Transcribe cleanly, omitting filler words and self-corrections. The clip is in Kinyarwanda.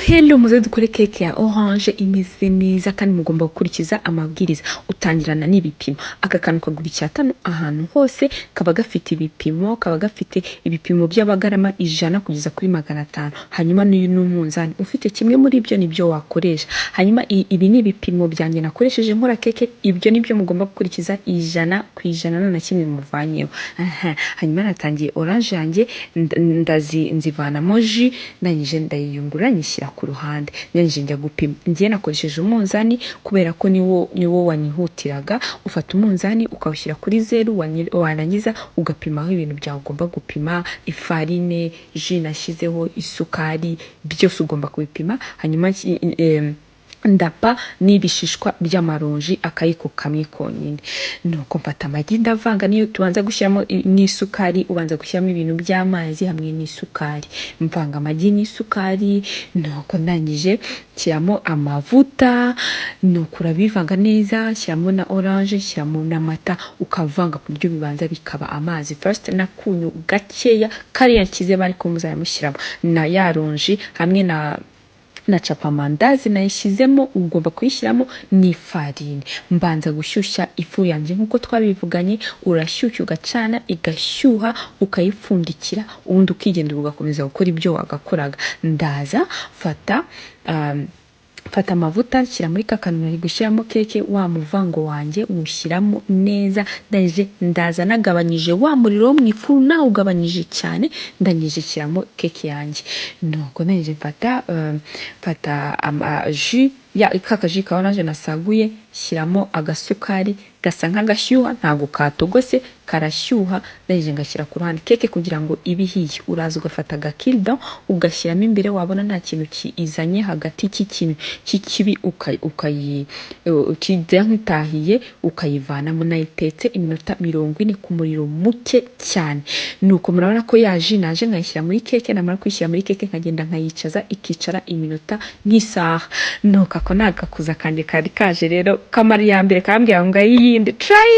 Hello muze dukore keke ya orange imeze neza kandi mugomba gukurikiza amabwiriza. Utangirana n'ibipimo. Aka kantu kagura icyatanu ahantu hose kaba gafite ibipimo by'abagarama 100 kugeza kuri 500. Hanyuma n'uyu n'umunzani ufite kimwe muri ibyo nibyo wakoresha. Hanyuma ibi ni ibipimo byanjye nakoresheje nkora keke, ibyo nibyo mugomba gukurikiza 100% na kimwe muvanyeho. Hanyuma natangiye orange yanjye nzivanamo jus nanyije ndayiyungura nyishyira ku ruhande. Nyanjye njya gupima. Ngiye nakoresheje umunzani kubera ko niwo wanyihutiraga. Ufata umunzani ukawushyira kuri 0 warangiza ugapimaho ibintu byawe ugomba gupima, ifarine, jus nashyizeho, isukari, byose ugomba kubipima. Hanyuma ndapa n'ibishishwa by'amaronji akayiko kamwe konyine. Nuko mfata amagi ndavanga, niyo tubanza gushyiramo n'isukari, ubanza gushyiramo ibintu by'amazi hamwe n'isukari. Mvanga amagi n'isukari, nuko ndangije shyiramo amavuta, nuko urabivanga neza, shyiramo na orange, shyiramo n'amata, ukavanga ku buryo bibanza bikaba amazi. First nakunyu gakeya kariya kize bari kumuzayamushyiramo na yaronji hamwe na capamandazi nayishyizemo. Ugomba kuyishyiramo n'ifarine. Mbanza gushyushya ifu yanjye nkuko twabivuganye. Urashyushya ugacana igashyuha, ukayipfundikira, ubundi ukigendera ugakomeza gukora ibyo wagakoraga. Ndaza fata amavuta nshyira muri kakanu nari gushyiramo keke, wa muvango wanjye umushyiramo neza. Ndaza nagabanyije wa muriro wo mu ifu, nawe ugabanyije cyane. Ndangije shyiramo keke yanjye. Nuko nanje mfata jus ya kakaji ka orange nasaguye, shyiramo agasukari gasa nk'agashyuha, ntago katogose, karashyuha. Ndangije ngashyira ku ruhande. Keke kugira ngo ibihiye uraza ugafata agakildo ugashyiramo imbere, wabona nta kintu kizanye hagati cy'ikintu cy'ikibi ukijya nk'itahiye ukayivanamo. Nayitetse iminota 40 ku muriro muke cyane. Nuko murabona ko yaje naje nkayishyira muri keke, namara kwishyira muri keke nkagenda nkayicaza ikicara iminota nk'isaha. Nuko ako nagakuza kandi kari kaje rero kamari ya mbere kambwira ngo ayiyindi try